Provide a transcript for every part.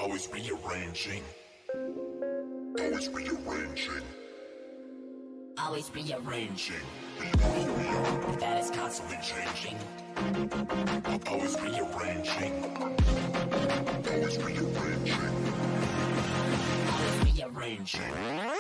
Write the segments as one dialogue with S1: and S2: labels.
S1: Always rearranging. Always rearranging. Always rearranging. That is constantly changing. Always rearranging. Always rearranging. Always rearranging.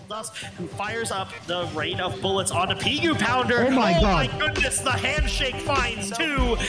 S2: Dust, who fires up the rain of bullets onto Pigu Pounder.
S3: Oh my God.
S2: My goodness, the handshake finds 2,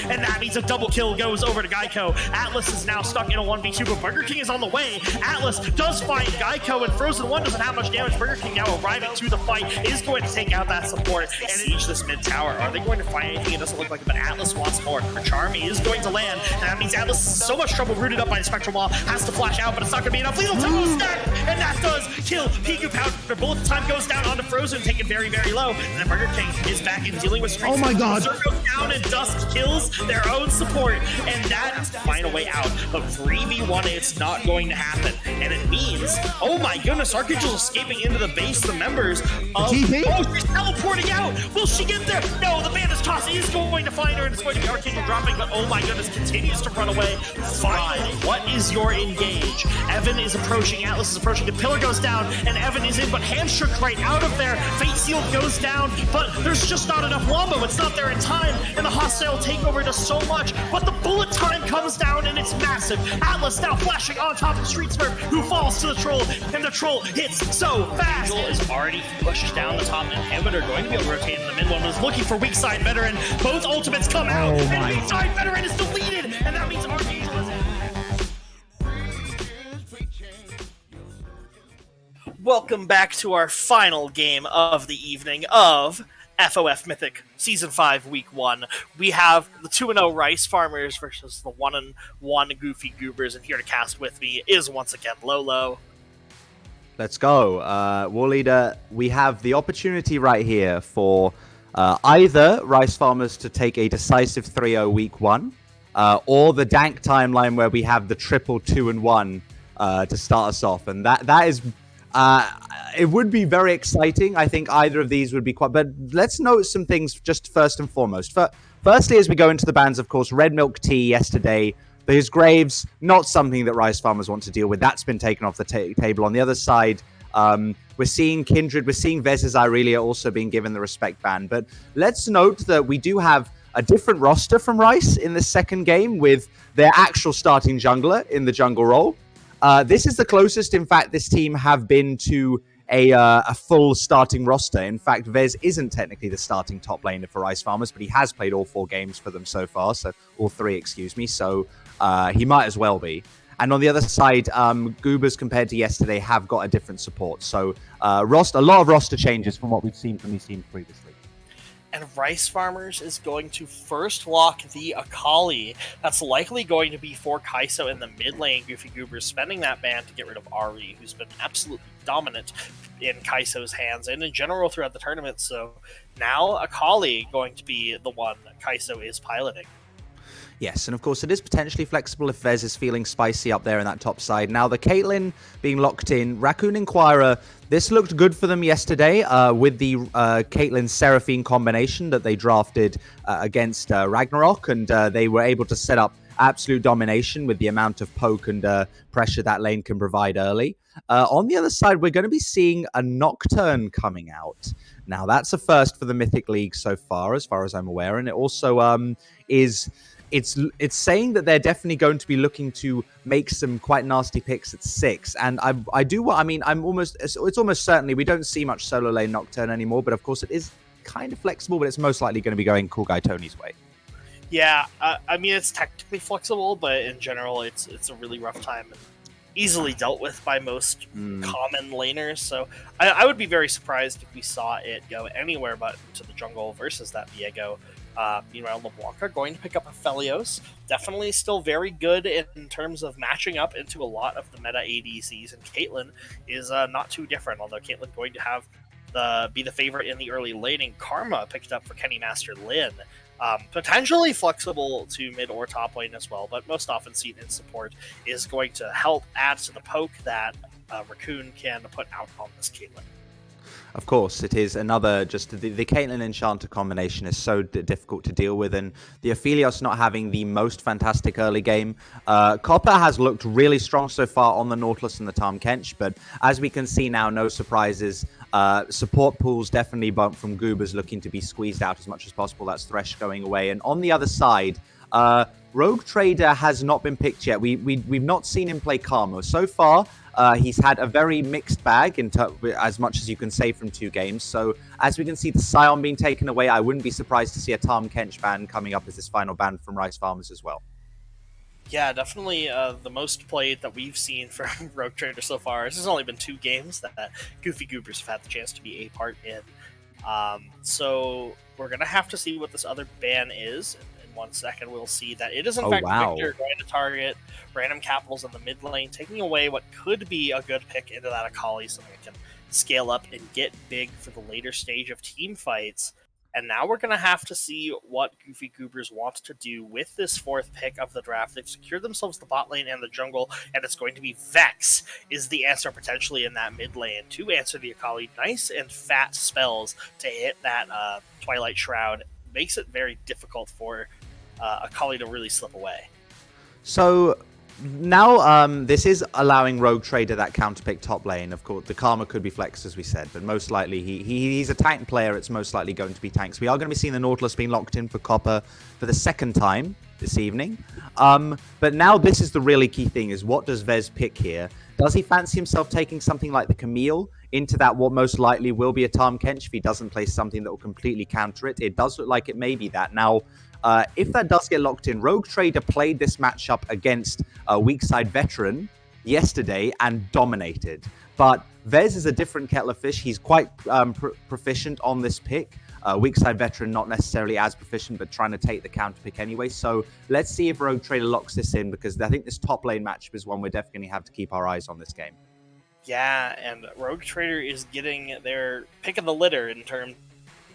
S2: and that means a double kill goes over to Geico. Atlas is now stuck in a 1v2, but Burger King is on the way. Atlas does find Geico, and Frozen 1 doesn't have much damage. Burger King now arriving to the fight is going to take out that support and reach this mid tower. Are they going to find anything? It doesn't look like it, but Atlas wants more. Her Charm is going to land, and that means Atlas is in so much trouble, rooted up by the Spectral Wall, has to flash out, but it's not going to be enough. Lethal Tower stack, and that does kill Pigu Pounder. Bullet time goes down onto Frozen, taken very, very low, and then Burger King is back in dealing with Street.
S3: Oh my God.
S2: Circle down, and Dust kills their own support, and that is to find a way out. But 3v1, it's not going to happen, and it means, oh my goodness, Archangel's escaping into the base. The members of
S3: TP?
S2: Oh, she's teleporting out. Will she get there? No, the bandage toss is going to find her, and it's going to be Archangel dropping, but oh my goodness, continues to run away. Finally, what is your engage? Evan is approaching, Atlas is approaching, the pillar goes down, and Evan is in, but Hamshook right out of there. Fate Seal goes down, but there's just not enough Wombo. It's not there in time, and the hostile takeover does so much, but the bullet time comes down, and it's massive. Atlas now flashing on top of Street Smurf, who falls to the troll, and the troll hits so fast. Troll is already pushed down the top, inhibitor going to be able to rotate in the mid one, was looking for weak side veteran. Both ultimates come out, and weak side veteran is deleted, and that means Archangel is in. Welcome back to our final game of the evening of FOF Mythic Season 5 Week 1. We have the 2-0 Rice Farmers versus the 1-1 Goofy Goobers, and here to cast with me is once again Lolo.
S4: Let's go. War Leader, we have the opportunity right here for either Rice Farmers to take a decisive 3-0 Week 1, or the Dank timeline where we have the triple 2-1 to start us off. And that is... it would be very exciting. I think either of these would be quite... But let's note some things just first and foremost. Firstly, as we go into the bans, of course, Red Milk Tea yesterday. His Graves, not something that Rice Farmers want to deal with. That's been taken off the table. On the other side, we're seeing Kindred. We're seeing Vezes Irelia also being given the respect ban. But let's note that we do have a different roster from Rice in the second game with their actual starting jungler in the jungle role. This is the closest, in fact, this team have been to a full starting roster. In fact, Vez isn't technically the starting top laner for Rice Farmers, but he has played all 4 games for them so far, so all 3, excuse me, so he might as well be. And on the other side, Goobers compared to yesterday have got a different support, so a lot of roster changes from what we've seen from these teams previously.
S2: And Rice Farmers is going to first lock the Akali. That's likely going to be for Kai'Sa in the mid lane. Goofy Goobers spending that ban to get rid of Ari, who's been absolutely dominant in Kai'Sa's hands and in general throughout the tournament. So now Akali going to be the one Kai'Sa is piloting.
S4: Yes, and of course it is potentially flexible if Vez is feeling spicy up there in that top side. Now the Caitlyn being locked in, Raccoon Inquirer, this looked good for them yesterday with the Caitlyn Seraphine combination that they drafted against Ragnarok, and they were able to set up absolute domination with the amount of poke and pressure that lane can provide early. On the other side, we're going to be seeing a Nocturne coming out. Now that's a first for the Mythic League so far as I'm aware, and it also is... It's saying that they're definitely going to be looking to make some quite nasty picks at 6, and it's almost certainly we don't see much solo lane Nocturne anymore, but of course it is kind of flexible, but it's most likely going to be going Cool Guy Tony's way.
S2: Yeah, I mean it's technically flexible, but in general it's a really rough time and easily dealt with by most common laners. So I would be very surprised if we saw it go anywhere but into the jungle versus that Viego. Meanwhile, LeBlanc going to pick up Aphelios. Definitely still very good in terms of matching up into a lot of the meta ADCs, and Caitlyn is not too different, although Caitlyn going to have be the favorite in the early laning. Karma picked up for Kenny Master Lin. Potentially flexible to mid or top lane as well, but most often seen in support, is going to help add to the poke that Raccoon can put out on this Caitlyn.
S4: Of course, it is another, just the Caitlyn Enchanter combination is so difficult to deal with, and the Aphelios not having the most fantastic early game. Copper has looked really strong so far on the Nautilus and the Tahm Kench, but as we can see now, no surprises. Support pools definitely bumped from Goobers looking to be squeezed out as much as possible. That's Thresh going away. And on the other side, Rogue Trader has not been picked yet. We've not seen him play Karma. So far, he's had a very mixed bag, as much as you can say from 2 games. So, as we can see the Scion being taken away, I wouldn't be surprised to see a Tahm Kench ban coming up as this final ban from Rice Farmers as well.
S2: Yeah, definitely the most played that we've seen from Rogue Trader so far. This has only been 2 games that Goofy Goobers have had the chance to be a part in. So we're going to have to see what this other ban is. In 1 second, we'll see that it is, in fact, Victor going to target random capitals in the mid lane, taking away what could be a good pick into that Akali, so they can scale up and get big for the later stage of team fights. And now we're going to have to see what Goofy Goobers want to do with this 4th pick of the draft. They've secured themselves the bot lane and the jungle, and it's going to be Vex is the answer potentially in that mid lane to answer the Akali. Nice and fat spells to hit that Twilight Shroud. Makes it very difficult for Akali to really slip away.
S4: So now this is allowing Rogue Trader that counterpick top lane. Of course, the Karma could be flexed, as we said, but most likely he's a tank player. It's most likely going to be tanks. We are going to be seeing the Nautilus being locked in for Copper for the 2nd time this evening. But now this is the really key thing, is what does Vez pick here? Does he fancy himself taking something like the Camille into that what most likely will be a Tahm Kench if he doesn't play something that will completely counter it? It does look like it may be that. Now, if that does get locked in, Rogue Trader played this matchup against a weak side veteran yesterday and dominated. But Vez is a different kettle of fish. He's quite proficient on this pick. Weak side veteran, not necessarily as proficient, but trying to take the counter pick anyway. So let's see if Rogue Trader locks this in, because I think this top lane matchup is one we're definitely going to have to keep our eyes on this game.
S2: Yeah, and Rogue Trader is getting their pick of the litter in terms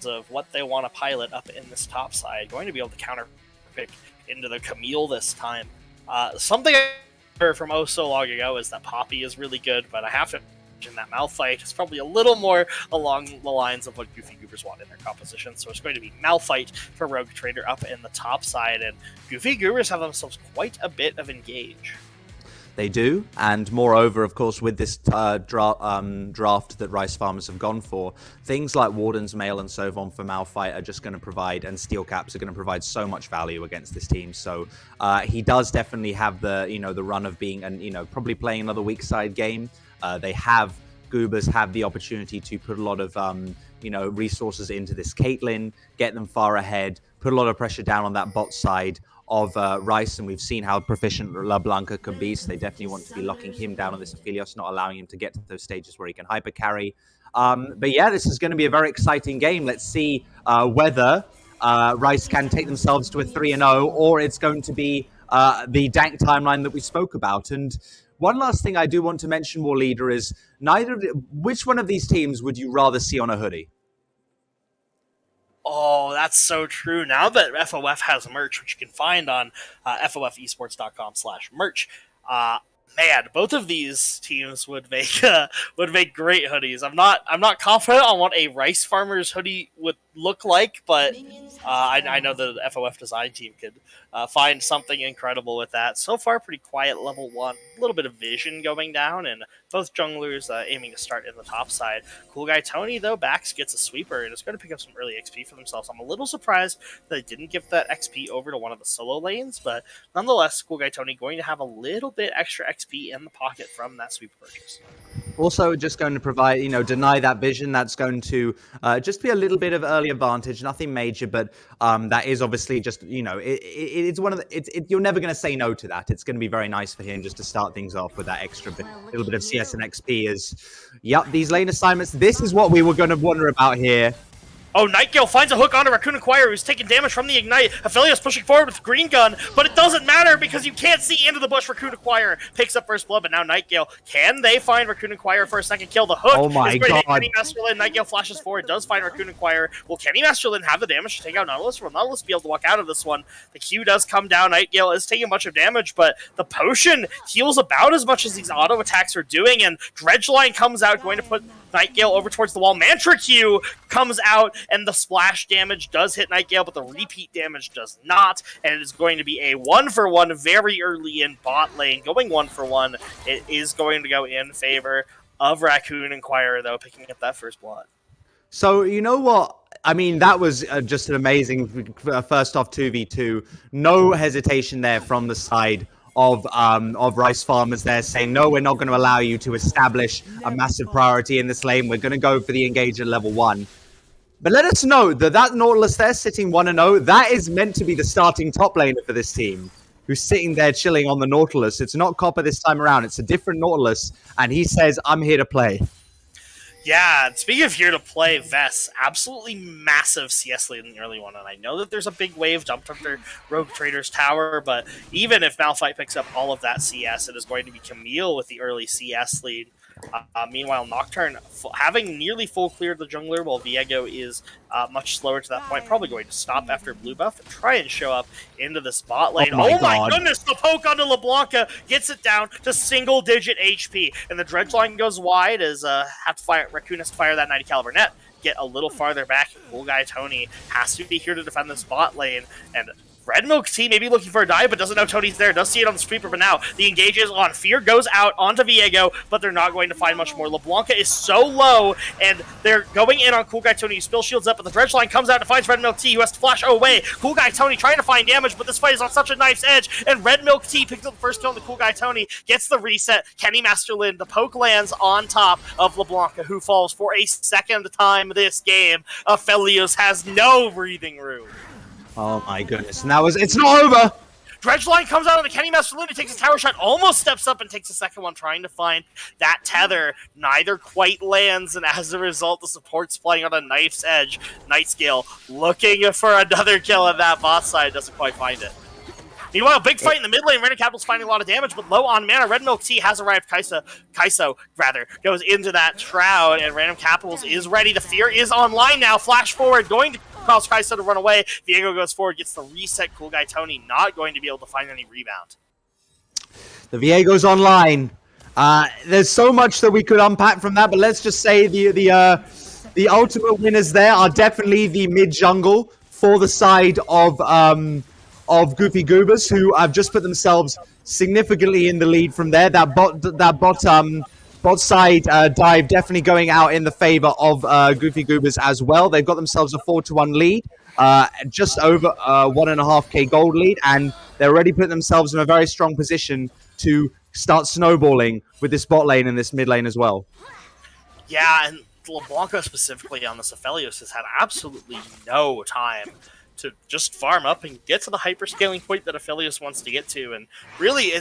S2: of what they want to pilot up in this top side. Going to be able to counter pick into the Camille this time. Something I heard from so long ago is that Poppy is really good, but I have to imagine that Malphite is probably a little more along the lines of what Goofy Goobers want in their composition. So it's going to be Malphite for Rogue Trader up in the top side, and Goofy Goobers have themselves quite a bit of engage.
S4: They do, and moreover, of course, with this draft that Rice Farmers have gone for, things like Warden's Mail and so on for Malphite are just going to provide, and Steel Caps are going to provide so much value against this team. So he does definitely have the run of being, and probably playing another weak side game. Goobers have the opportunity to put a lot of resources into this Caitlyn, get them far ahead, put a lot of pressure down on that bot side of Rice, and we've seen how proficient LeBlanca can be, so they definitely want to be locking him down on this Aphelios, not allowing him to get to those stages where he can hyper carry. But yeah, this is going to be a very exciting game. Let's see whether Rice can take themselves to a 3-0, or it's going to be the dank timeline that we spoke about. And one last thing I do want to mention, War Leader, is which one of these teams would you rather see on a hoodie?
S2: Oh, that's so true. Now that FOF has merch, which you can find on FOFesports.com/merch, man, both of these teams would make great hoodies. I'm not confident on what a Rice Farmers hoodie would look like, but I know the FOF design team could find something incredible with that. So far, pretty quiet level 1. A little bit of vision going down, and both junglers aiming to start in the top side. Cool Guy Tony, though, Bax gets a sweeper and is going to pick up some early XP for themselves. I'm a little surprised that they didn't give that XP over to one of the solo lanes, but nonetheless, Cool Guy Tony going to have a little bit extra XP in the pocket from that sweeper purchase.
S4: Also, just going to provide, deny that vision. That's going to just be a little bit of early advantage, nothing major, but that is obviously just, it's one of the, you're never going to say no to that. It's going to be very nice for him just to start things off with that extra little bit of CS and XP. These lane assignments, this is what we were going to wonder about here.
S2: Oh, Nightgale finds a hook onto Raccoon Inquirer, who's taking damage from the Ignite. Aphelios pushing forward with Green Gun, but it doesn't matter because you can't see into the bush. Raccoon Inquirer picks up first blood, but now Nightgale, can they find Raccoon Inquirer for a second kill? The hook
S4: oh my
S2: is going
S4: God.
S2: to hit Kenny Masterlin. Nightgale flashes forward, does find Raccoon Inquirer. Will Kenny Masterlin have the damage to take out Nautilus? Will Nautilus be able to walk out of this one? The Q does come down. Nightgale is taking a bunch of damage, but the potion heals about as much as these auto attacks are doing, and Dredgeline comes out, going to put Nightgale over towards the wall. Mantra Q comes out, and the splash damage does hit Nightgale, but the repeat damage does not, and it is going to be a 1-for-1 very early in bot lane. Going 1-for-1, it is going to go in favor of Raccoon Inquirer, though, picking up that first blood.
S4: So, you know what? I mean, that was just an amazing first off 2v2. No hesitation there from the side of Rice Farmers there, saying, no, we're not going to allow you to establish a massive priority in this lane. We're going to go for the engage at level 1. But let us know that Nautilus there sitting 1-0, that is meant to be the starting top laner for this team, who's sitting there chilling on the Nautilus. It's not Copper this time around. It's a different Nautilus. And he says, I'm here to play.
S2: Yeah, and speaking of here to play, Vess, absolutely massive CS lead in the early one, and I know that there's a big wave dumped under Rogue Trader's Tower, but even if Malphite picks up all of that CS, it is going to be Camille with the early CS lead. Meanwhile, Nocturne having nearly full clear of the jungler, while Viego is much slower to that point, probably going to stop after blue buff and try and show up into the spot lane. Oh my goodness, the poke onto LeBlanca gets it down to single-digit HP, and the dredge line goes wide as Raccoon has to fire that 90 caliber net, get a little farther back. Cool Guy Tony has to be here to defend the spot lane, and Red Milk Tea may be looking for a dive, but doesn't know Tony's there. Does see it on the sweeper, but now the engage is on. Fear goes out onto Viego, but they're not going to find much more. LeBlanca is so low, and they're going in on Cool Guy Tony. He still shields up, but the dredge line comes out and finds Red Milk Tea, who has to flash away. Cool Guy Tony trying to find damage, but this fight is on such a knife's edge, and Red Milk Tea picks up the first kill on the Cool Guy Tony, gets the reset. Kenny Masterlin, the poke lands on top of LeBlanca, who falls for a second time this game. Aphelios has no breathing room.
S4: Oh my goodness. And it's not over.
S2: Dredgeline comes out on the Kenny Masterlin, takes a tower shot, almost steps up and takes a second one, trying to find that tether. Neither quite lands, and as a result, the support's playing on a knife's edge. Nightscale looking for another kill on that bot side, doesn't quite find it. Meanwhile, big fight in the mid lane. Random Capital's finding a lot of damage, but low on mana. Red Milk Tea has arrived. Kaiso goes into that Shroud, and Random Capitals is ready. The Fear is online now. Flash forward, going to cause Kaiso to run away. Viego goes forward, gets the reset. Cool Guy Tony not going to be able to find any rebound.
S4: The Viego's online. There's so much that we could unpack from that, but let's just say the ultimate winners there are definitely the mid jungle for the side of Goofy Goobers, who have just put themselves significantly in the lead from there. That bot side dive definitely going out in the favor of Goofy Goobers as well. They've got themselves a 4-1 lead, just over 1.5k gold lead, and they're already putting themselves in a very strong position to start snowballing with this bot lane and this mid lane as well.
S2: Yeah, and LeBlanca specifically on this Aphelios has had absolutely no time to just farm up and get to the hyperscaling point that Aphelios wants to get to. And really,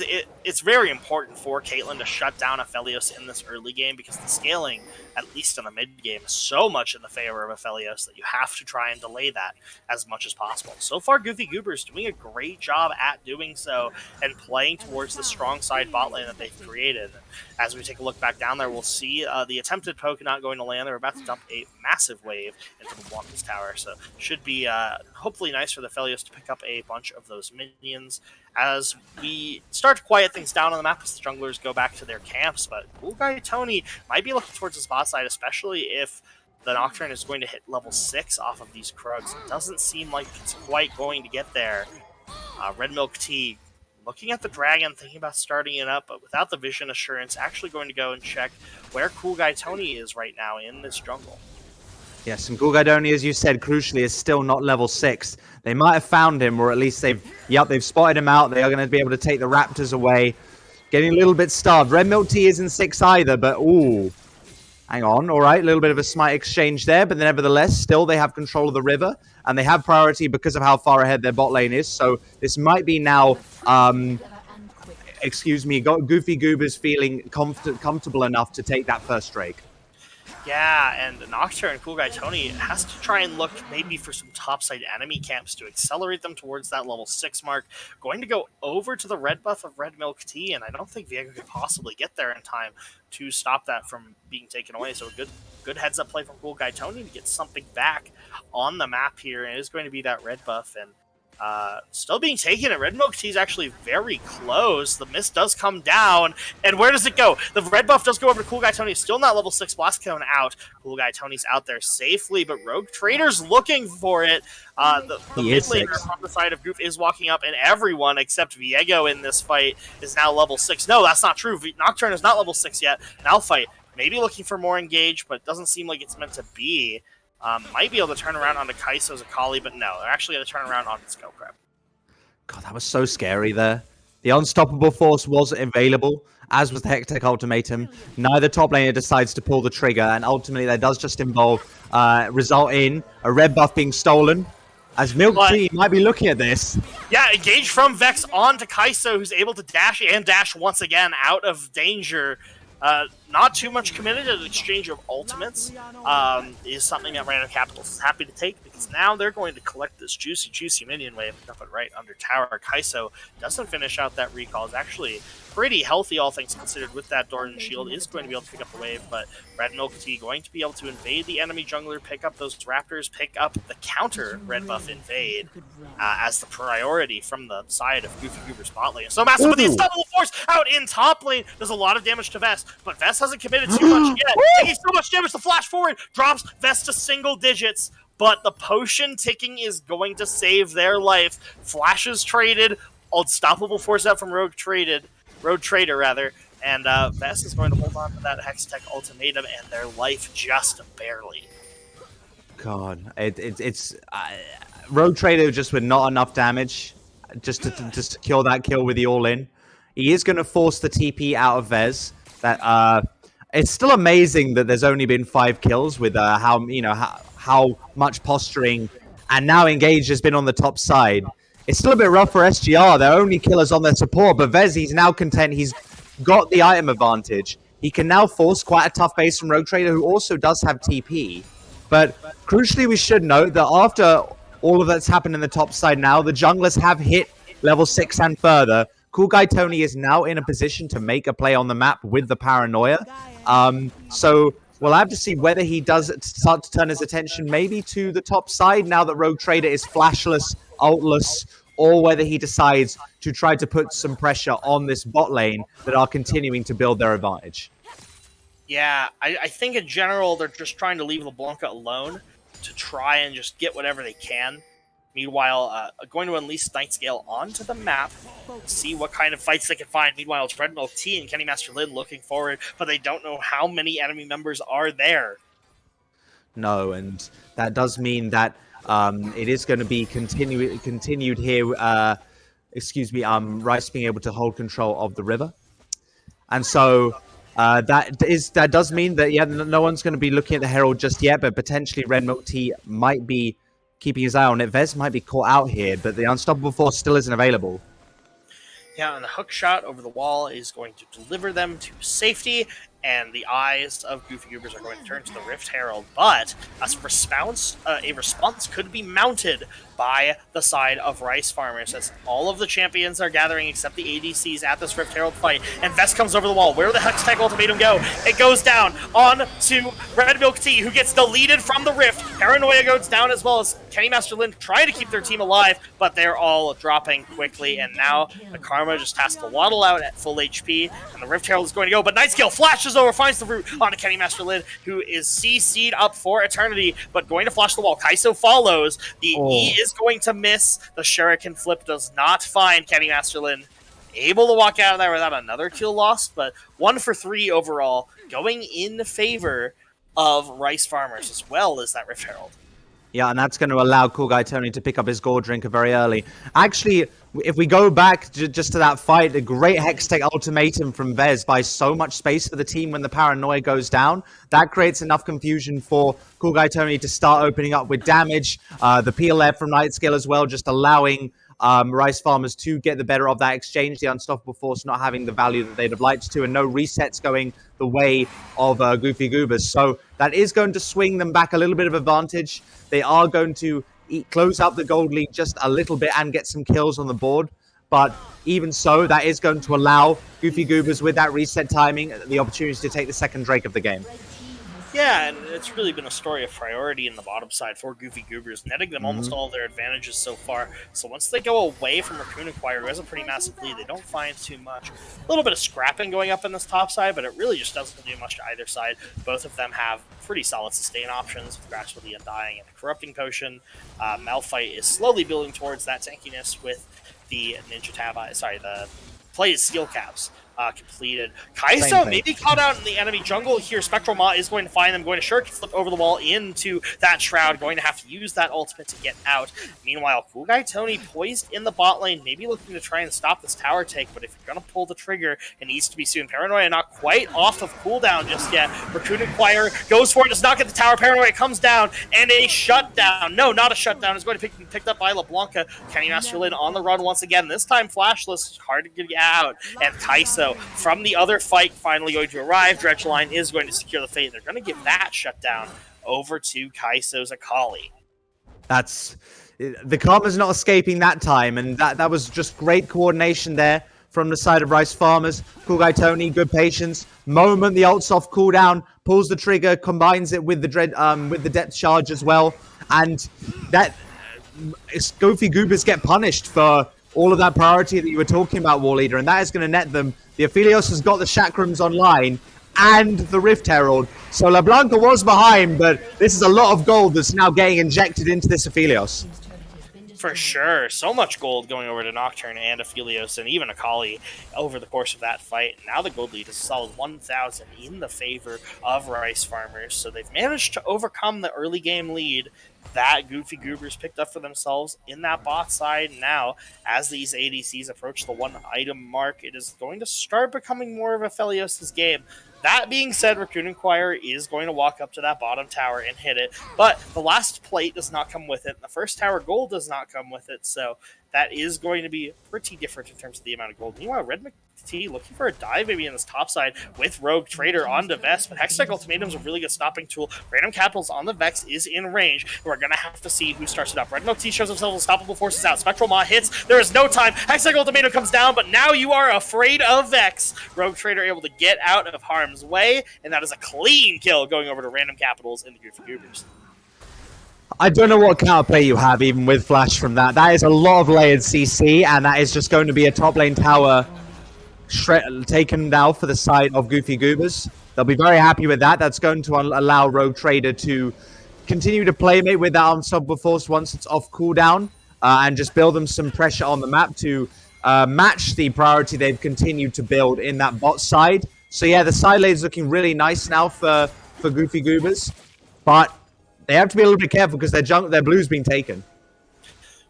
S2: it's very important for Caitlyn to shut down Aphelios in this early game, because the scaling, at least in the mid game, is so much in the favor of Aphelios that you have to try and delay that as much as possible. So far, Goofy Goober's doing a great job at doing so and playing towards the strong side bot lane that they've created. As we take a look back down there, we'll see the attempted poke not going to land. They're about to dump a massive wave into the Blanca's tower, so should be hopefully nice for the Aphelios to pick up a bunch of those minions as we start to quiet things down on the map as the junglers go back to their camps. But Cool Guy Tony might be looking towards the spot side, especially if the Nocturne is going to hit level 6 off of these Krugs. It doesn't seem like it's quite going to get there. Red Milk Tea looking at the dragon, thinking about starting it up, but without the vision assurance, actually going to go and check where Cool Guy Tony is right now in this jungle.
S4: Yes, and Cool Guy Tony, as you said, crucially, is still not level 6. They might have found him, or at least they've spotted him out. They are going to be able to take the Raptors away. Getting a little bit starved. Red Milk Tea isn't 6 either, but ooh. Hang on, all right, a little bit of a smite exchange there, but nevertheless, still they have control of the river, and they have priority because of how far ahead their bot lane is, so this might be now, Goofy Goobers feeling comfortable enough to take that first Drake.
S2: Yeah, and Nocturne, Cool Guy Tony has to try and look maybe for some topside enemy camps to accelerate them towards that level 6 mark. Going to go over to the red buff of Red Milk Tea, and I don't think Viego could possibly get there in time to stop that from being taken away. So a good heads-up play from Cool Guy Tony to get something back on the map here, and it is going to be that red buff, and still being taken, and Red Milk Tea is actually very close. The mist does come down, and where does it go? The red buff does go over to Cool Guy Tony. Still not level 6 Blast Cone out. Cool Guy Tony's out there safely, but Rogue Trader's looking for it. The mid laner on the side of Goof is walking up, and everyone except Viego in this fight is now level 6. No, that's not true. Nocturne is not level 6 yet. Malphite maybe looking for more engage, but it doesn't seem like it's meant to be. Might be able to turn around onto Kaiso's Akali, but no, they're actually going to turn around on Skull Crab.
S4: God, that was so scary there. The unstoppable force was available, as was the Hextech Ultimatum. Neither top laner decides to pull the trigger, and ultimately that does just result in a red buff being stolen. As Milk Tea might be looking at this.
S2: Yeah, engage from Vex onto Kaiso, who's able to dash once again out of danger. Not too much committed to the exchange of ultimates is something that Random Capitals is happy to take, because now they're going to collect this juicy minion wave and dump it right under tower. Kaiso doesn't finish out that recall. Is actually pretty healthy, all things considered, with that Doran shield. Is going to be able to pick up the wave, but Red Milk Tea going to be able to invade the enemy jungler, pick up those raptors, pick up the counter red buff invade as the priority from the side of Goofy Goober's bot lane. So massive with the unstoppable force out in top lane. Does a lot of damage to Vest, but Vest hasn't committed too much yet. Taking so much damage to flash forward, drops Vest to single digits, but the potion ticking is going to save their life. Flashes traded, unstoppable force out from Rogue Trader rather, and Vest is going to hold on to that Hextech Ultimatum and their life just barely.
S4: God, it's Rogue Trader just with not enough damage, just to kill that kill with the all-in. He is going to force the TP out of Vez. It's still amazing that there's only been 5 kills with how much posturing, and now Engage has been on the top side. It's still a bit rough for SGR. They're only killers on their support, but Vez, he's now content. He's got the item advantage. He can now force quite a tough base from Rogue Trader, who also does have TP. But crucially, we should note that after all of that's happened in the top side now, the junglers have hit level 6 and further. Cool Guy Tony is now in a position to make a play on the map with the Paranoia. So we'll have to see whether he does start to turn his attention maybe to the top side now that Rogue Trader is flashless, ultless, or whether he decides to try to put some pressure on this bot lane that are continuing to build their advantage.
S2: Yeah, I think in general they're just trying to leave LeBlanca alone to try and just get whatever they can. Meanwhile, going to unleash Nightscale onto the map, see what kind of fights they can find. Meanwhile, it's Red Milk Tea and Kenny Master Lin looking forward, but they don't know how many enemy members are there.
S4: No, and that does mean that it is going to be continued here. Rice being able to hold control of the river, and so that does mean that no one's going to be looking at the Herald just yet, but potentially Red Milk Tea might be keeping his eye on it. Vez might be caught out here, but the Unstoppable Force still isn't available.
S2: Yeah, and the hook shot over the wall is going to deliver them to safety, and the eyes of Goofy Goobers are going to turn to the Rift Herald. But a response could be mounted by the side of Rice Farmers, as all of the champions are gathering except the ADCs at this Rift Herald fight. And Vest comes over the wall. Where the Hextech Ultimatum go? It goes down on to Red Milk Tea, who gets deleted from the Rift. Paranoia goes down, as well as Kenny Master Lin trying to keep their team alive, but they're all dropping quickly. And now the Karma just has to waddle out at full HP, and the Rift Herald is going to go. But Nightscale flashes over, finds the root onto Kenny Master Lin, who is CC'd up for eternity, but going to flash the wall. Kaiso follows. The E is going to miss. The Shuriken flip does not find Kenny Master Lin. Able to walk out of there without another kill lost, but 1 for 3 overall, going in favor of Rice Farmers, as well as that Rift Herald.
S4: Yeah, and that's going to allow Cool Guy Tony to pick up his Gore Drinker very early. Actually, if we go back just to that fight, a great Hextech Ultimatum from Vez buys so much space for the team when the Paranoia goes down. That creates enough confusion for Cool Guy Tony to start opening up with damage. The PLF from Nightscale as well, just allowing Rice Farmers to get the better of that exchange. The Unstoppable Force not having the value that they'd have liked to, and no resets going the way of Goofy Goobers. So that is going to swing them back a little bit of advantage. They are going to close up the gold lead just a little bit and get some kills on the board. But even so, that is going to allow Goofy Goobers, with that reset timing, the opportunity to take the second Drake of the game.
S2: Yeah, and it's really been a story of priority in the bottom side for Goofy Goobers, netting them almost all their advantages so far. So once they go away from Raccoon Acquire, who has a pretty massive lead, they don't find too much. A little bit of scrapping going up in this top side, but it really just doesn't do much to either side. Both of them have pretty solid sustain options with Grasp of the Undying and a Corrupting Potion. Malphite is slowly building towards that tankiness with the Ninja Tab, the Play's Skill Caps. completed.
S4: Same
S2: Kai'So
S4: thing.
S2: maybe caught out in the enemy jungle here. Spectral Maw is going to find them, going to Shuriken flip over the wall into that Shroud, going to have to use that ultimate to get out. Meanwhile, Cool Guy Tony poised in the bot lane, maybe looking to try and stop this tower take, but if you're going to pull the trigger, it needs to be soon. Paranoia not quite off of cooldown just yet. Raccoon Inquirer goes for it, does not get the tower. Paranoia comes down, and a shutdown. No, not a shutdown. Is going to be picked up by LeBlanca. Kenny Masterlin on the run once again, this time flashless, hard to get out. And Kai'So from the other fight finally going to arrive. Dredgeline is going to secure the fate. They're going to give that shutdown over to Kai'So's Akali.
S4: That's the Karma's not escaping that time, and that was just great coordination there from the side of Rice Farmers. Cool Guy Tony, good patience. Moment the ult's off cooldown, pulls the trigger, combines it with the depth charge as well, and that Goofy Goobers get punished for all of that priority that you were talking about, War Leader, and that is going to net them. The Aphelios has got the Chakrams online and the Rift Herald. So LeBlanca was behind, but this is a lot of gold that's now getting injected into this Aphelios.
S2: For sure. So much gold going over to Nocturne and Aphelios and even Akali over the course of that fight. Now the gold lead is a solid 1,000 in the favor of Rice Farmers. So they've managed to overcome the early game lead that Goofy Goobers picked up for themselves in that bot side. Now, as these ADCs approach the 1 item mark, it is going to start becoming more of Aphelios' game. That being said, Raccoon Inquirer is going to walk up to that bottom tower and hit it, but the last plate does not come with it. The first tower gold does not come with it, so that is going to be pretty different in terms of the amount of gold. Meanwhile, Red McT looking for a dive maybe in this top side with Rogue Trader onto Vex, but Hextech Ultimatum is a really good stopping tool. Random Capitals on the Vex is in range, and we're going to have to see who starts it up. Red McT shows himself unstoppable forces out. Spectral Maw hits. There is no time. Hextech Ultimatum comes down, but now you are afraid of Vex. Rogue Trader able to get out of harm's way, and that is a clean kill going over to Random Capitals and the Goofy Goobers.
S4: I don't know what counterplay you have, even with Flash from that. That is a lot of layered CC, and that is just going to be a top lane tower taken now for the side of Goofy Goobers. They'll be very happy with that. That's going to allow Rogue Trader to continue to playmate with that unstoppable force once it's off cooldown, and just build them some pressure on the map to match the priority they've continued to build in that bot side. So yeah, the side lane is looking really nice now for Goofy Goobers, but they have to be a little bit careful because their blue's being taken.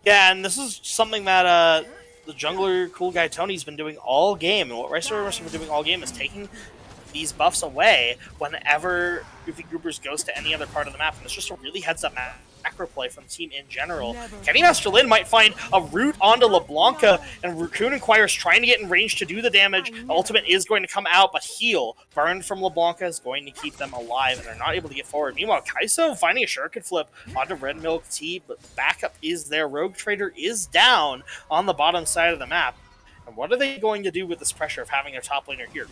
S2: Yeah, and this is something that the jungler Cool Guy Tony's been doing all game, and what Rice Farmers have been doing all game is taking these buffs away whenever Goofy Goobers goes to any other part of the map, and it's just a really heads-up macro play from the team in general. Kenny Masterlin might find a route onto LeBlanca, and Raccoon Inquirer's trying to get in range to do the damage. The ultimate is going to come out, but heal burned from LeBlanca is going to keep them alive, and they're not able to get forward. Meanwhile, Kai'So finding a Shuriken flip onto Red Milk Tea, but backup is there. Rogue Trader is down on the bottom side of the map. And what are they going to do with this pressure of having their top laner here?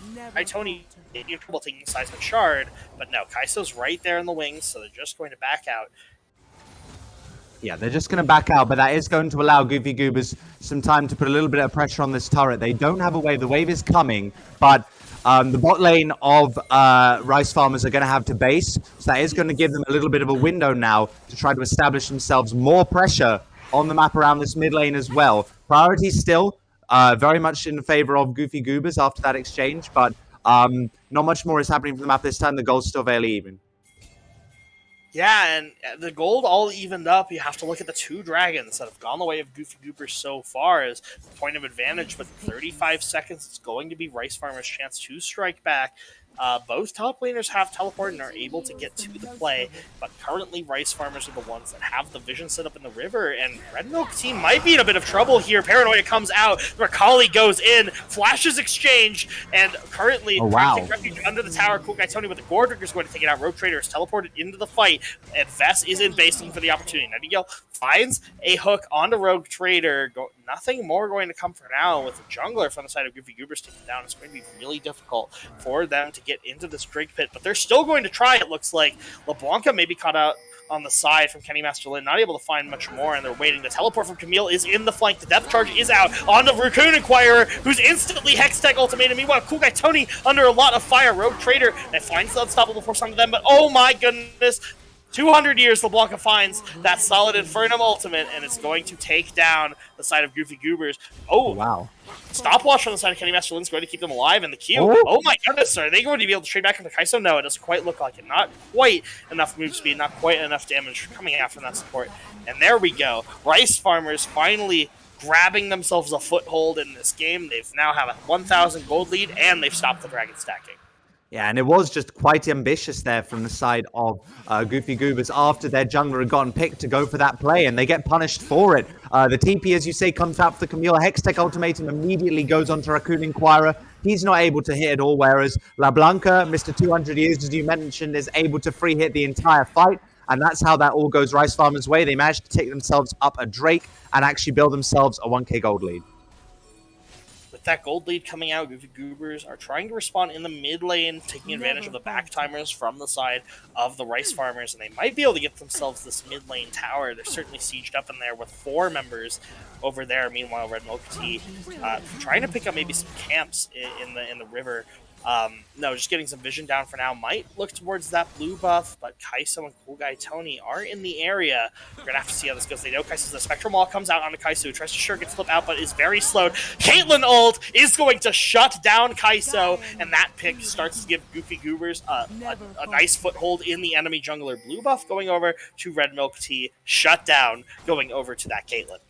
S2: Tony in trouble taking Seismic Shard, but no, Kai'So's right there in the wings, so they're just going to back out.
S4: Yeah, they're just going to back out, but that is going to allow Goofy Goobers some time to put a little bit of pressure on this turret. They don't have a wave. The wave is coming, but the bot lane of Rice Farmers are going to have to base, so that is going to give them a little bit of a window now to try to establish themselves more pressure on the map around this mid lane as well. Priority still very much in favor of Goofy Goobers after that exchange, but not much more is happening from the map this time. The goal's still fairly even.
S2: Yeah, and the gold all evened up. You have to look at the two dragons that have gone the way of Goofy Goobers so far as the point of advantage. But 35 seconds, it's going to be Rice Farmers' chance to strike back. Both top laners have teleport and are able to get to the play, but currently Rice Farmers are the ones that have the vision set up in the river, and Red Milk Team might be in a bit of trouble here. Paranoia comes out, Rakali goes in, flashes exchange, and currently trying to take refuge under the tower. Cool Guy Tony with the Gordrick is going to take it out. Rogue Trader is teleported into the fight, and Vess is in base looking for the opportunity. Nightingale finds a hook onto Rogue Trader. Nothing more going to come for now with the jungler from the side of Goofy Goobers taken down. It's going to be really difficult for them to get into this Drake pit, but they're still going to try, it looks like. LeBlanca may be caught out on the side from Kenny Masterlin, not able to find much more, and they're waiting. The teleport from Camille is in the flank. The depth charge is out onto Raccoon Inquirer, who's instantly Hextech Ultimatum. Meanwhile, Cool Guy Tony under a lot of fire. Rogue Trader and finds the unstoppable force onto them, but oh my goodness, 200 years, LeBlanca finds that solid Infernum ultimate, and it's going to take down the side of Goofy Goobers. Oh,
S4: Wow.
S2: stopwatch on the side of Kenny Master Lin's going to keep them alive in the queue. Oh my goodness, are they going to be able to trade back into Kaiso? No, it doesn't quite look like it. Not quite enough move speed, not quite enough damage coming out from that support. And there we go. Rice Farmers finally grabbing themselves a foothold in this game. They've now have a 1,000 gold lead, and they've stopped the dragon stacking.
S4: Yeah, and it was just quite ambitious there from the side of Goofy Goobers after their jungler had gotten picked to go for that play, and they get punished for it. The TP, as you say, comes out for the Camille. Hextech Ultimatum immediately goes onto Raccoon Inquirer. He's not able to hit at all, whereas LeBlanca, Mr. 200 Years, as you mentioned, is able to free hit the entire fight. And that's how that all goes Rice Farmers' way. They managed to take themselves up a Drake and actually build themselves a 1k gold lead.
S2: With that gold lead coming out, Goofy Goobers are trying to respond in the mid lane, taking advantage of the back timers from the side of the Rice Farmers, and they might be able to get themselves this mid lane tower. They're certainly sieged up in there with 4 members over there. Meanwhile, Red Milk Tea trying to pick up maybe some camps in the river. No, just getting some vision down for now. Might look towards that blue buff, but Kaiso and Cool Guy Tony are in the area. We're going to have to see how this goes. They know Kaiso's the Spectral Maul comes out onto Kaiso, tries to sure get flip out, but is very slowed. Caitlyn ult is going to shut down Kaiso, and that pick starts to give Goofy Goobers a nice foothold in the enemy jungler. Blue buff going over to Red Milk Tea, shut down, going over to that Caitlyn.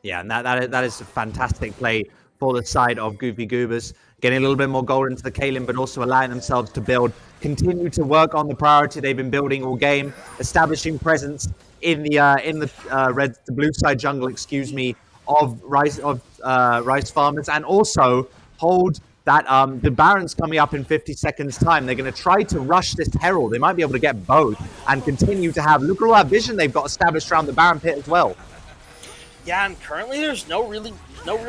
S4: Yeah, and that is a fantastic play for the side of Goofy Goobers. Getting a little bit more gold into the Kaelin, but also allowing themselves to continue to work on the priority they've been building all game, establishing presence in the blue side jungle, of Rice Farmers, and also hold that the Baron's coming up in 50 seconds time. They're going to try to rush this Herald. They might be able to get both and continue to look at all that vision they've got established around the Baron pit as well.
S2: Yeah, and currently there's no real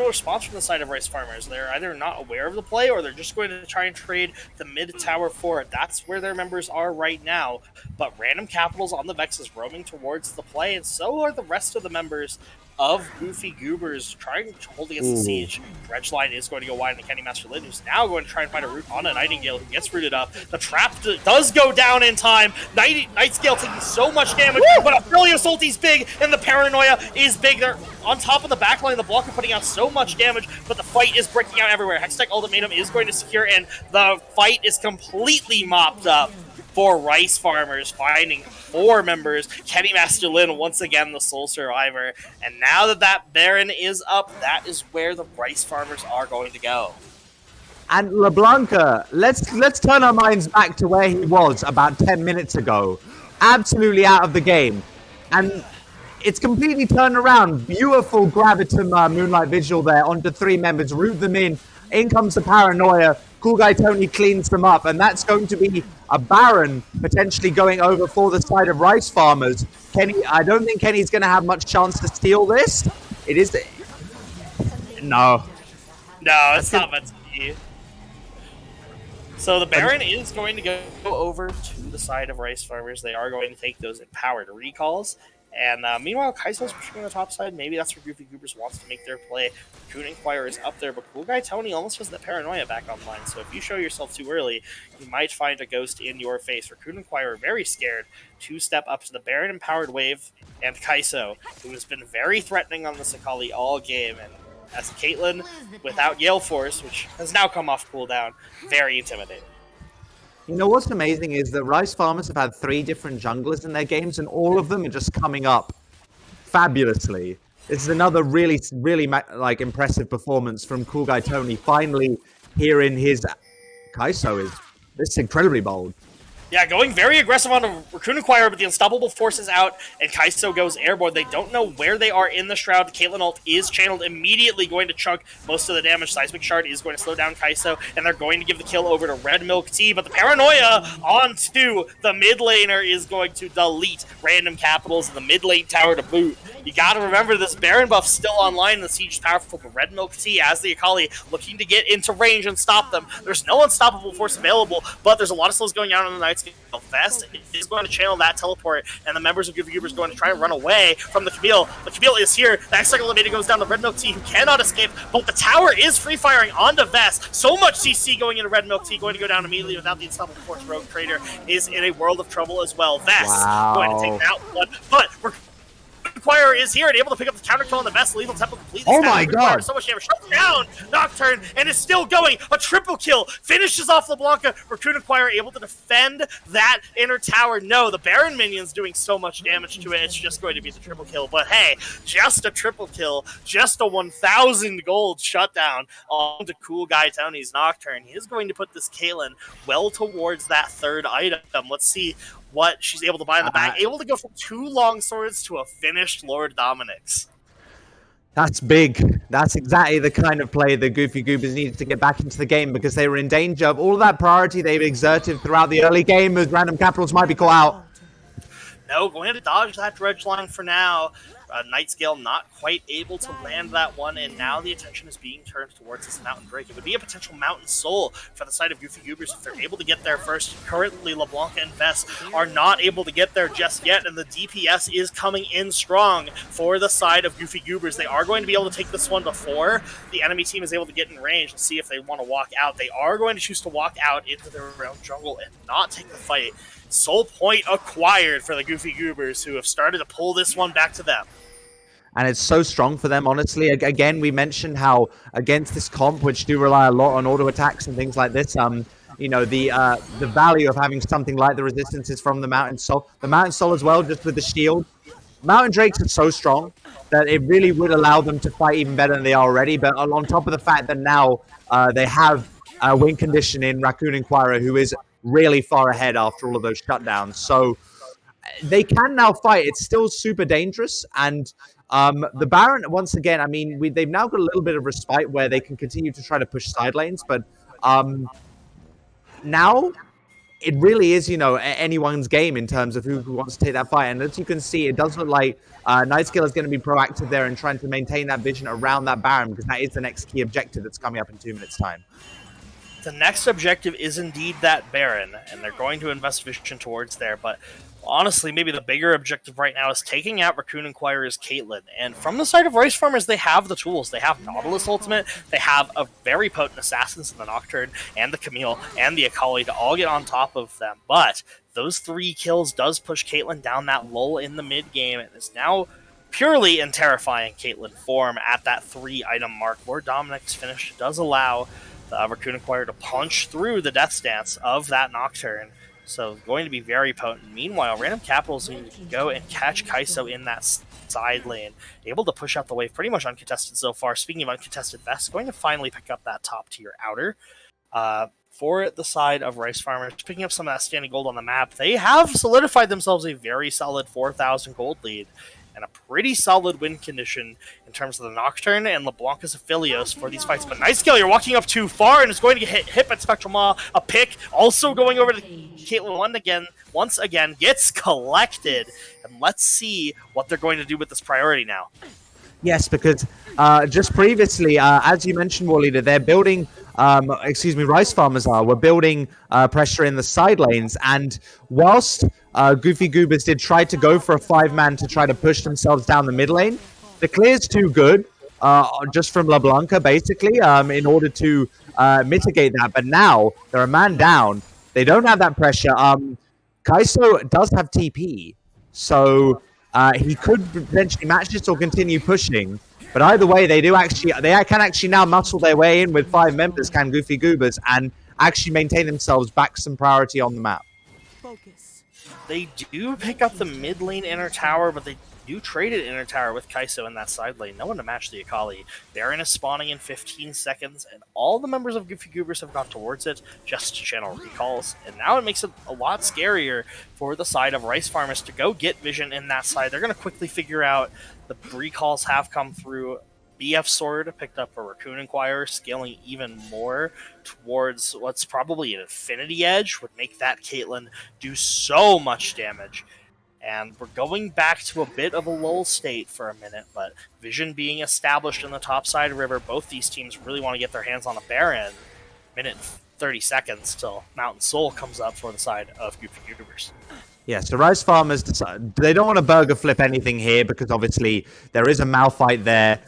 S2: response from the side of Rice Farmers. They're either not aware of the play or they're just going to try and trade the mid tower for it. That's where their members are right now. But Random Capitals on the Vex is roaming towards the play, and so are the rest of the members of Goofy Goobers trying to hold against the siege. Dredgeline is going to go wide into Kenny Master Lin, who's now going to try and find a root on a Nightingale who gets rooted up. The trap does go down in time. Nightscale taking so much damage, but Aphelios ulti's big, and the Paranoia is big. They're on top of the backline. The block are putting out so much damage, but the fight is breaking out everywhere. Hextech Ultimatum is going to secure, and the fight is completely mopped up for Rice Farmers, finding 4 members. Kenny Master Lin, once again, the sole survivor. And now that Baron is up, that is where the Rice Farmers are going to go.
S4: And LeBlanca, let's turn our minds back to where he was about 10 minutes ago. Absolutely out of the game. And it's completely turned around. Beautiful Gravitum Moonlight Vigil there onto 3 members. Root them in. In comes the Paranoia. Cool Guy Tony cleans them up. And that's going to be a Baron potentially going over for the side of Rice Farmers. Kenny, I don't think Kenny's going to have much chance to steal this. It is... No.
S2: No, it's not meant to be. So the Baron is going to go over to the side of Rice Farmers. They are going to take those empowered recalls. And meanwhile, Kaiso's pushing on the top side. Maybe that's where Goofy Goobers wants to make their play. Raccoon Inquirer is up there, but Cool Guy Tony almost has that Paranoia back online. So if you show yourself too early, you might find a ghost in your face. Raccoon Inquirer very scared to step up to the Baron Empowered Wave and Kaiso, who has been very threatening on the Sakali all game. And as Caitlyn, without Gale Force, which has now come off cooldown, very intimidating.
S4: You know what's amazing is that Rice Farmers have had 3 different junglers in their games, and all of them are just coming up fabulously. This is another really impressive performance from Cool Guy Tony. Finally, hearing his Kaiso is incredibly bold.
S2: Yeah, going very aggressive on a Raccoon Inquirer, but the Unstoppable Force is out, and Kaiso goes airborne. They don't know where they are in the Shroud. Caitlyn ult is channeled, immediately going to chunk most of the damage. Seismic Shard is going to slow down Kaiso, and they're going to give the kill over to Red Milk Tea, but the Paranoia onto the mid laner is going to delete Random Capitals in the mid lane tower to boot. You gotta remember this Baron buff still online, the siege is powerful for Red Milk Tea as the Akali looking to get into range and stop them. There's no Unstoppable Force available, but there's a lot of slows going out on the Night Vest is going to channel that teleport, and the members of Goofy Goober is going to try and run away from the Camille. The Camille is here. The X-Cycle Eliminator goes down to Red Milk Tea, who cannot escape, but the tower is free-firing onto Vest. So much CC going into Red Milk Tea, going to go down immediately without the Unstoppable Force. Rogue Trader is in a world of trouble as well. Vest going to take that one, but we're Inquirer is here and able to pick up the counter kill on the Vest. Lethal Temple completely.
S4: Oh my god!
S2: So much damage. Shuts down Nocturne and is still going. A triple kill finishes off LeBlanca. Raccoon Inquirer able to defend that inner tower. No, the Baron minion's doing so much damage to it. It's just going to be the triple kill. But hey, just a triple kill, just a 1,000 gold shutdown on to Cool Guy Tony's Nocturne. He is going to put this Caitlyn well towards that third item. Let's see what she's able to buy in the back. Able to go from 2 long swords to a finished Lord Dominic's.
S4: That's big. That's exactly the kind of play the Goofy Goobers needed to get back into the game, because they were in danger of all of that priority they've exerted throughout the early game, as random capitals might be caught out.
S2: No, going to dodge that dredge line for now. Nightscale not quite able to land that one, and now the attention is being turned towards this Mountain Drake. It would be a potential Mountain Soul for the side of Goofy Goobers if they're able to get there first. Currently, LeBlanca and Vest are not able to get there just yet, and the DPS is coming in strong for the side of Goofy Goobers. They are going to be able to take this one before the enemy team is able to get in range and see if they want to walk out. They are going to choose to walk out into their own jungle and not take the fight. Soul point acquired for the Goofy Goobers, who have started to pull this one back to them.
S4: And it's so strong for them, honestly. Again, we mentioned how against this comp, which do rely a lot on auto attacks and things like this, you know, the value of having something like the resistances from the Mountain Soul. The Mountain Soul as well, just with the shield. Mountain Drakes are so strong that it really would allow them to fight even better than they are already. But on top of the fact that now they have a win condition in Raccoon Inquirer, who is really far ahead after all of those shutdowns. So they can now fight. It's still super dangerous. And the Baron, once again, I mean, they've now got a little bit of respite where they can continue to try to push side lanes. But now it really is, you know, anyone's game in terms of who wants to take that fight. And as you can see, it does look like Nightscale is going to be proactive there and trying to maintain that vision around that Baron, because that is the next key objective that's coming up in 2 minutes' time.
S2: The next objective is indeed that Baron, and they're going to invest vision towards there, but honestly, maybe the bigger objective right now is taking out Raccoon Inquirer's Caitlyn. And from the side of Rice Farmers, they have the tools. They have Nautilus Ultimate, they have a very potent Assassins in the Nocturne, and the Camille, and the Akali to all get on top of them. But those 3 kills does push Caitlyn down that lull in the mid-game, and is now purely in terrifying Caitlyn form at that 3-item mark. Lord Dominic's finish does allow the Raccoon Inquirer to punch through the Death Stance of that Nocturne. So going to be very potent. Meanwhile, Random Capitals need to go and catch Kai'So in that side lane. Able to push out the wave pretty much uncontested so far. Speaking of uncontested, Vest going to finally pick up that top tier outer. For the side of Rice Farmers, picking up some of that standing gold on the map, they have solidified themselves a very solid 4,000 gold lead and a pretty solid win condition in terms of the Nocturne and LeBlanca's Aphelios for these fights. But Nightscale, you're walking up too far and is going to get hit by Spectral Maw. A pick also going over to Caitlyn once again, gets collected. And let's see what they're going to do with this priority now.
S4: Yes, because just previously, as you mentioned, War Leader, they're building, Rice Farmers we're building pressure in the side lanes. And whilst Goofy Goobers did try to go for a 5-man to try to push themselves down the mid lane, the clear's too good, just from LeBlanca, basically, in order to mitigate that. But now, they're a man down. They don't have that pressure. Kai'So does have TP, so he could potentially match this or continue pushing. But either way, they can actually now muscle their way in with 5 members, can Goofy Goobers, and actually maintain themselves back some priority on the map.
S2: They do pick up the mid lane inner tower, but they do trade it inner tower with Kai'So in that side lane. No one to match the Akali. Baron is spawning in 15 seconds, and all the members of Goofy Goobers have gone towards it just to channel recalls. And now it makes it a lot scarier for the side of Rice Farmers to go get vision in that side. They're going to quickly figure out the recalls have come through. BF Sword picked up a Raccoon Inquirer, scaling even more towards what's probably an Infinity Edge, would make that Caitlyn do so much damage. And we're going back to a bit of a lull state for a minute, but vision being established in the top side river, both these teams really want to get their hands on a Baron. Minute 30 seconds till Mountain Soul comes up for the side of Goofy Goobers.
S4: Yeah, so Rice Farmers decide they don't want to burger flip anything here because obviously there is a Malphite there.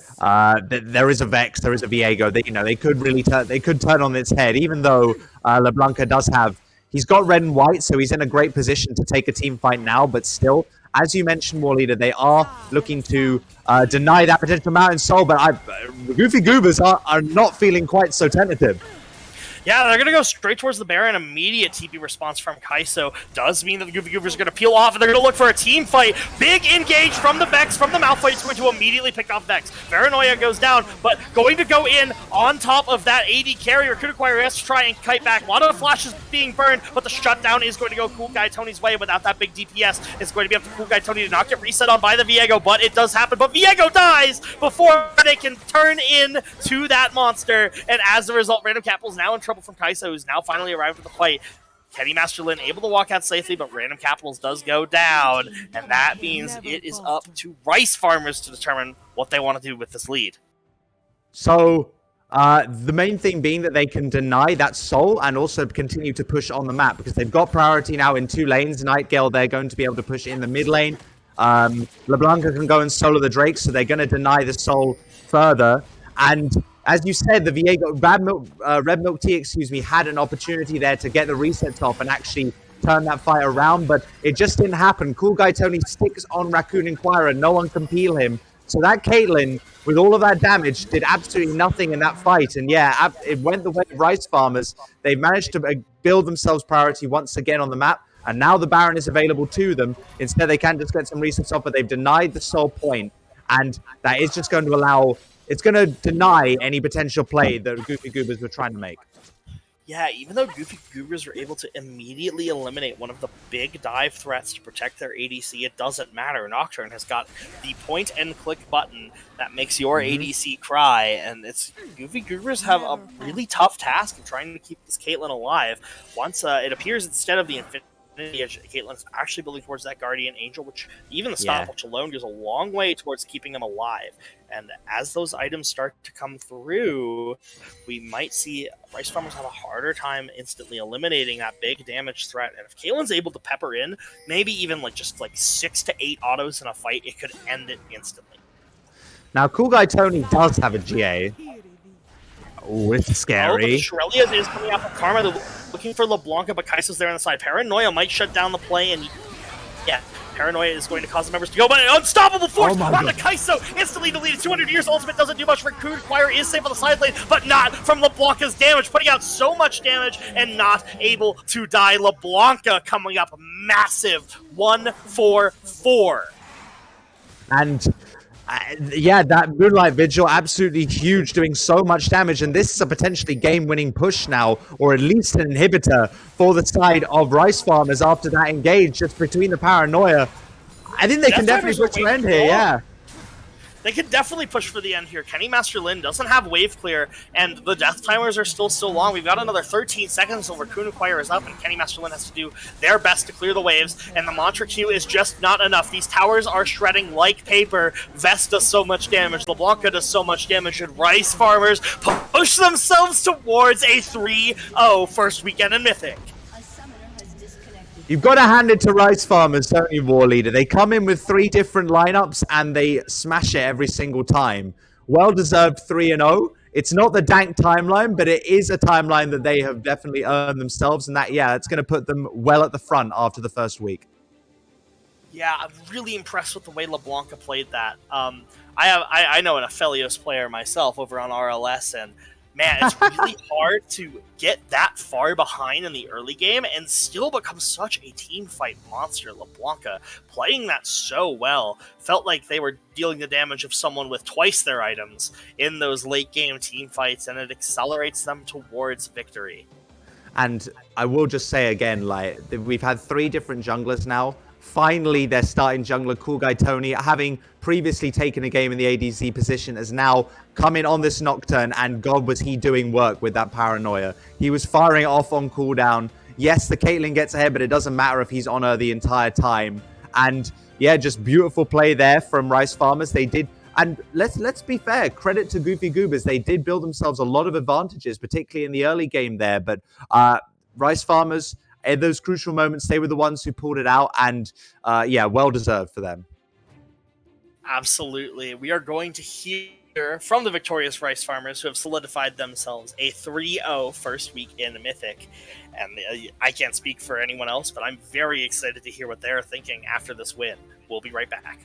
S4: There is a Vex, there is a Viego. They could really turn on its head, even though LeBlanca does have. He's got red and white, so he's in a great position to take a team fight now. But still, as you mentioned, War Leader, they are looking to deny that potential Mountain Soul. But Goofy Goobers are not feeling quite so tentative.
S2: Yeah, they're going to go straight towards the Baron. Immediate TP response from Kai'So does mean that the Goofy Goobers are going to peel off, and they're going to look for a team fight. Big engage from the Vex, from the Malphite. It's going to immediately pick off Vex. Paranoia goes down, but going to go in on top of that AD carrier. Could acquire has to try and kite back. A lot of the flashes being burned, but the shutdown is going to go Cool Guy Tony's way without that big DPS. It's going to be up to Cool Guy Tony to not get reset on by the Viego, but it does happen. But Viego dies before they can turn in to that monster, and as a result, Random Capital's now in trouble from Kai'So, who's now finally arrived at the fight. Kenny Master Lin able to walk out safely, but Random Capitals does go down, and that means it is up to Rice Farmers to determine what they want to do with this lead.
S4: So, the main thing being that they can deny that soul and also continue to push on the map because they've got priority now in 2 lanes. Nightgale, they're going to be able to push in the mid lane. LeBlanca can go and solo the Drake, so they're going to deny the soul further. And as you said, the Viego, Red Milk Tea, had an opportunity there to get the resets off and actually turn that fight around, but it just didn't happen. Cool Guy Tony sticks on Raccoon Inquirer. No one can peel him. So that Caitlyn, with all of that damage, did absolutely nothing in that fight. And yeah, it went the way of Rice Farmers. They've managed to build themselves priority once again on the map, and now the Baron is available to them. Instead, they can just get some resets off, but they've denied the soul point, and that is just going to allow... It's going to deny any potential play that Goofy Goobers were trying to make.
S2: Yeah, even though Goofy Goobers were able to immediately eliminate one of the big dive threats to protect their ADC, it doesn't matter. Nocturne has got the point and click button that makes your ADC cry, and it's Goofy Goobers have a really tough task of trying to keep this Caitlyn alive. Once it appears instead of the Infinity Edge, Caitlyn's actually building towards that Guardian Angel, which even the stopwatch alone goes a long way towards keeping them alive. And as those items start to come through, we might see Rice Farmers have a harder time instantly eliminating that big damage threat. And if Caitlyn's able to pepper in, maybe even just 6 to 8 autos in a fight, it could end it instantly.
S4: Now, Cool Guy Tony does have a GA. Oh, it's scary.
S2: Shrelia is coming out from Karma. They're looking for LeBlanca, but Kai'So's there on the side. Paranoia might shut down the play, and yeah, Paranoia is going to cause the members to go, but an unstoppable force on the Kai'So, instantly deleted. 200 years ultimate doesn't do much. Raccoon Inquirer is safe on the side lane, but not from LeBlanca's damage, putting out so much damage and not able to die. LeBlanca coming up massive 1-4-4.
S4: And yeah, that Moonlight Vigil, absolutely huge, doing so much damage, and this is a potentially game-winning push now, or at least an inhibitor for the side of Rice Farmers after that engage just between the Paranoia. I think they can definitely push to end here, yeah.
S2: They could definitely push for the end here. Kenny Master Lin doesn't have wave clear, and the death timers are still so long. We've got another 13 seconds until Raccoon Inquirer is up, and Kenny Master Lin has to do their best to clear the waves, and the Mantra Q is just not enough. These towers are shredding like paper. Vest does so much damage. LeBlanca does so much damage, and Rice Farmers push themselves towards a 3-0 first weekend in Mythic.
S4: You've got to hand it to Rice Farmers, don't you, War Leader? They come in with 3 different lineups and they smash it every single time. Well-deserved 3-0. It's not the dank timeline, but it is a timeline that they have definitely earned themselves, and that, yeah, it's going to put them well at the front after the first week.
S2: Yeah, I'm really impressed with the way LeBlanca played that. I know an Aphelios player myself over on RLS, and man, it's really hard to get that far behind in the early game and still become such a team fight monster. LeBlanca playing that so well. Felt like they were dealing the damage of someone with twice their items in those late game team fights, and it accelerates them towards victory.
S4: And I will just say again, we've had 3 different junglers now. Finally, their starting jungler, Cool Guy Tony, having previously taken a game in the ADC position, has now come in on this Nocturne, and God, was he doing work with that Paranoia. He was firing it off on cooldown. Yes, the Caitlyn gets ahead, but it doesn't matter if he's on her the entire time. And yeah, just beautiful play there from Rice Farmers. They did And let's be fair. Credit to Goofy Goobers. They did build themselves a lot of advantages, particularly in the early game there. But Rice Farmers, in those crucial moments, they were the ones who pulled it out. And well deserved for them.
S2: Absolutely. We are going to hear from the victorious Rice Farmers, who have solidified themselves a 3-0 first week in Mythic. And I can't speak for anyone else, but I'm very excited to hear what they're thinking after this win. We'll be right back.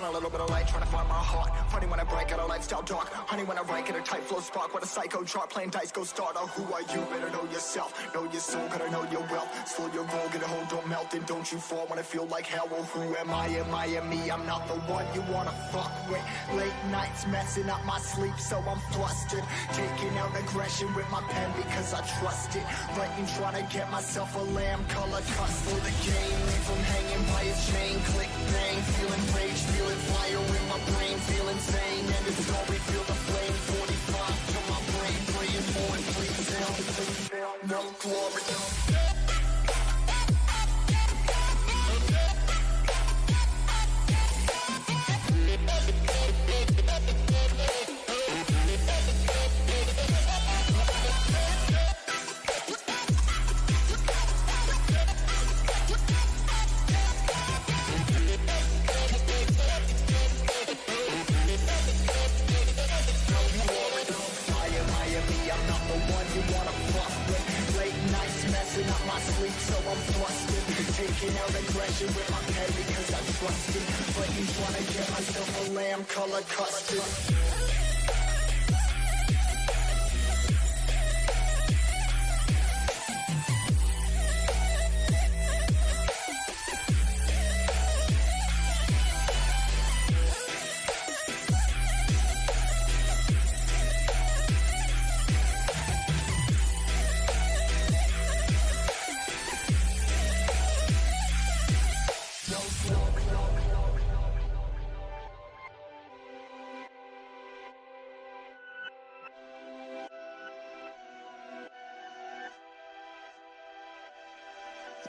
S3: A little bit of light, trying to find my heart. Funny when I break out a lifestyle dark. Honey when I write, get a tight flow spark. What a psycho chart, playing dice, go starter. Who are you? Better know yourself. Know your soul, gotta know your wealth. Slow your roll, get a hold, don't melt. And don't you fall when I feel like hell. Well, who am I? Am I me? I'm not the one you wanna fuck with. Late nights messing up my sleep, so I'm flustered. Taking out aggression with my pen because I trust it. Writing, trying to get myself a lamb color cut for the game. Leave from hanging by his chain. Click, bang, feeling rage, feeling fire in my brain, feel insane, and it's all we feel the flame. 45 to my brain, praying for it, please tell. No glory. Taking out aggression with my pen because I trust it. But you trying to get myself a lamb color custard.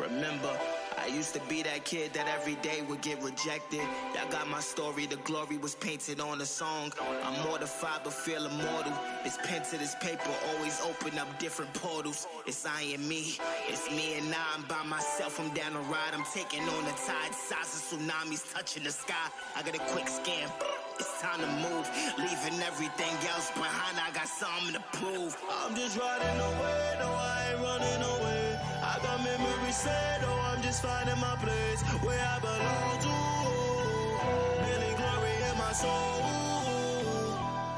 S5: Remember, I used to be that kid that every day would get rejected. Y'all got my story, the glory was painted on the song. I'm mortified but feel immortal. This pen to this paper always open up different portals. It's I and me, it's me and I'm by myself. I'm down the ride, I'm taking on the tide. Size of tsunamis touching the sky. I got a quick scan, it's time to move. Leaving everything else behind, I got something to prove. I'm just riding away, no I ain't running away. I got memories set, oh I'm just finding my place where I belong to. Really glory in my soul.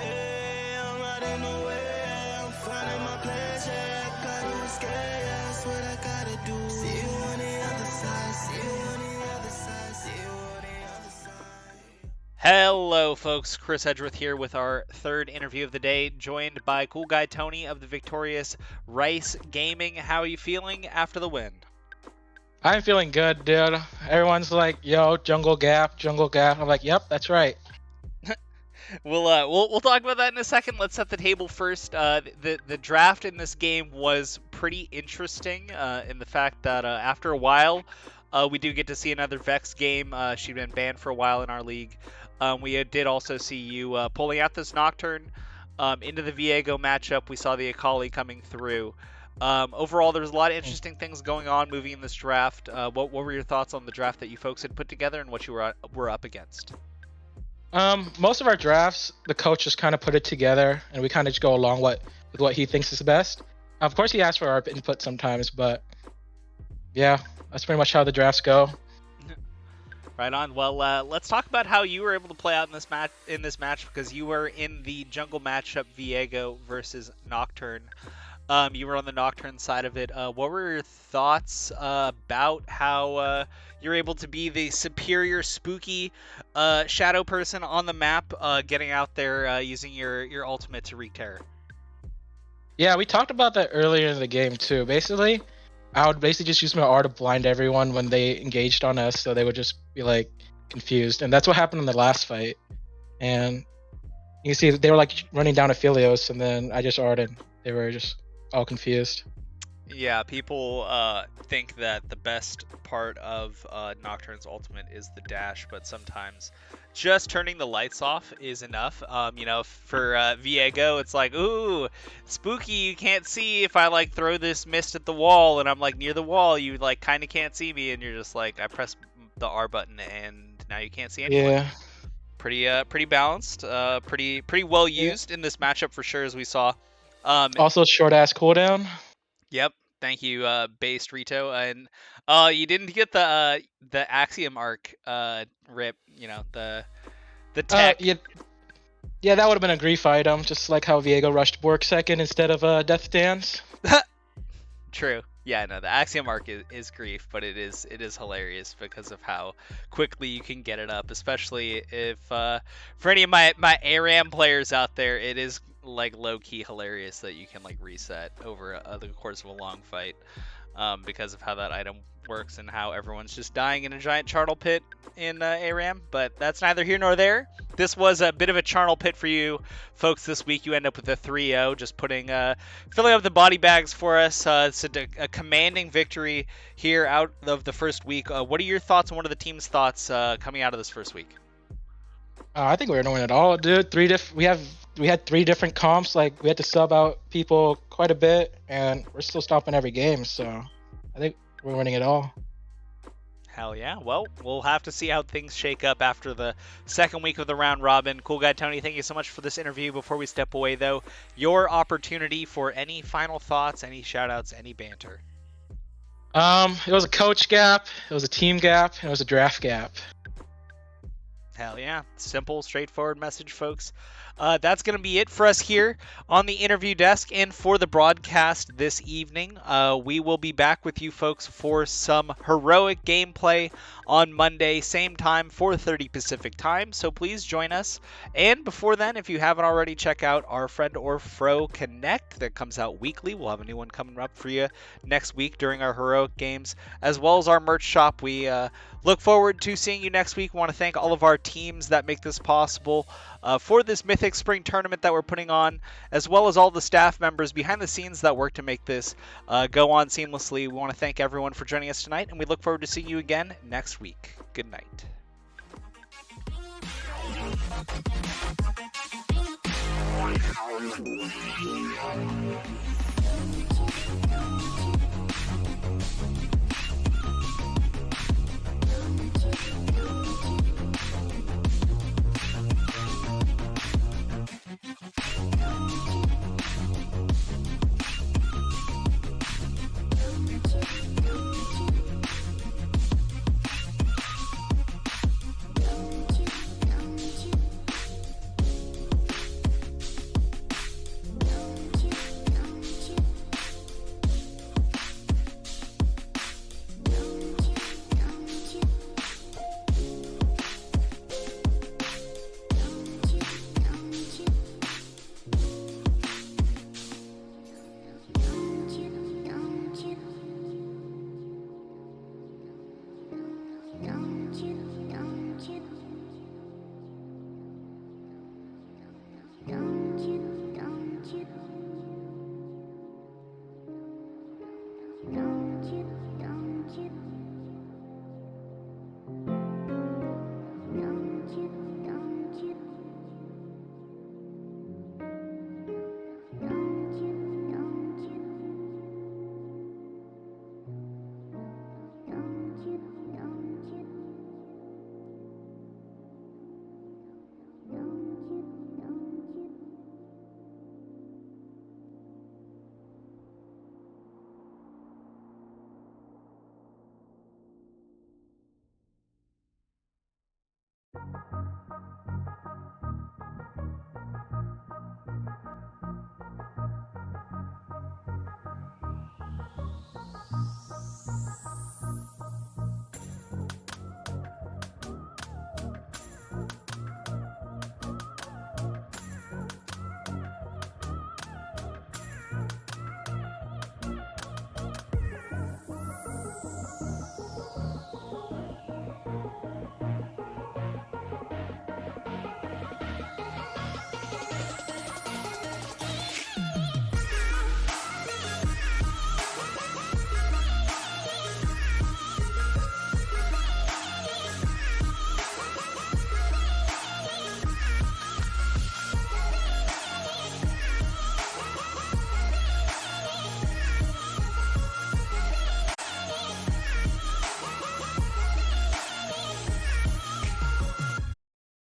S5: Hey, I'm riding away, I'm finding my place. Yeah, I gotta escape, that's what I gotta do. See you on the other side, see you on the other side, see you on the other side.
S6: Hello folks, Chris Edgeworth here with our third interview of the day, joined by cool guy Tony of the victorious Rice Gaming. How are you feeling after the win?
S7: I'm feeling good, dude. Everyone's like, yo, jungle gap, jungle gap. I'm like, yep, that's right.
S6: We'll talk about that in a second. Let's set the table first. The draft in this game was pretty interesting in the fact that after a while, we do get to see another Vex game. She'd been banned for a while in our league. We did also see you pulling out this Nocturne into the Viego matchup. We saw the Akali coming through. Overall, there was a lot of interesting things going on moving in this draft. What were your thoughts on the draft that you folks had put together and what you were up against?
S7: Most of our drafts, the coach just kind of put it together, and we kind of just go along with what he thinks is best. Of course, he asks for our input sometimes, but yeah, that's pretty much how the drafts go.
S6: Right on. Well, let's talk about how you were able to play out in this match because you were in the jungle matchup Viego versus Nocturne. You were on the Nocturne side of it. What were your thoughts about how you're able to be the superior spooky shadow person on the map, getting out there using your ultimate to wreak terror?
S7: Yeah, we talked about that earlier in the game too. Basically, I would basically just use my R to blind everyone when they engaged on us, so they would just be like confused. And that's what happened in the last fight. And you see they were like running down Aphelios, and then I just R'd and they were just all confused.
S6: Yeah, people think that the best part of Nocturne's ultimate is the dash, but sometimes just turning the lights off is enough. For Viego, it's like, ooh, spooky, you can't see if I like throw this mist at the wall and I'm like near the wall, you like kind of can't see me, and you're just like, I press the R button and now you can't see anyone.
S7: Yeah.
S6: Pretty balanced, pretty well
S7: Yeah.
S6: used in this matchup for sure, as we saw.
S7: Also, short ass cooldown.
S6: Yep. Thank you, based Rito. And you didn't get the Axiom arc rip. The tech.
S7: Yeah, yeah, that would have been a grief item, just like how Viego rushed Bork second instead of Death Dance.
S6: True. Yeah, no, the Axiom arc is grief, but it is hilarious because of how quickly you can get it up, especially if for any of my ARAM players out there, it is like low key hilarious that you can like reset over the course of a long fight. Because of how that item works and how everyone's just dying in a giant charnel pit in ARAM. But that's neither here nor there. This was a bit of a charnel pit for you folks this week. You end up with a 3-0, just filling up the body bags for us. It's a commanding victory here out of the first week. What are your thoughts and what are the team's thoughts coming out of this first week?
S7: I think we were gonna win it all, dude. We had 3 different comps. Like we had to sub out people quite a bit, and we're still stopping every game. So I think we're winning it all.
S6: Hell yeah. Well, we'll have to see how things shake up after the second week of the round robin. Cool guy Tony, thank you so much for this interview. Before we step away, though, your opportunity for any final thoughts, any shout outs, any banter.
S7: It was a coach gap, it was a team gap, and it was a draft gap.
S6: Hell yeah. Simple, straightforward message, folks. That's going to be it for us here on the interview desk and for the broadcast this evening. We will be back with you folks for some heroic gameplay on Monday, same time, 4:30 Pacific time. So please join us. And before then, if you haven't already, check out our Friend or Fro Connect that comes out weekly. We'll have a new one coming up for you next week during our heroic games, as well as our merch shop. We look forward to seeing you next week. We want to thank all of our teams that make this possible for this Mythic Spring Tournament that we're putting on, as well as all the staff members behind the scenes that work to make this go on seamlessly. We want to thank everyone for joining us tonight, and we look forward to seeing you again next week. Good night.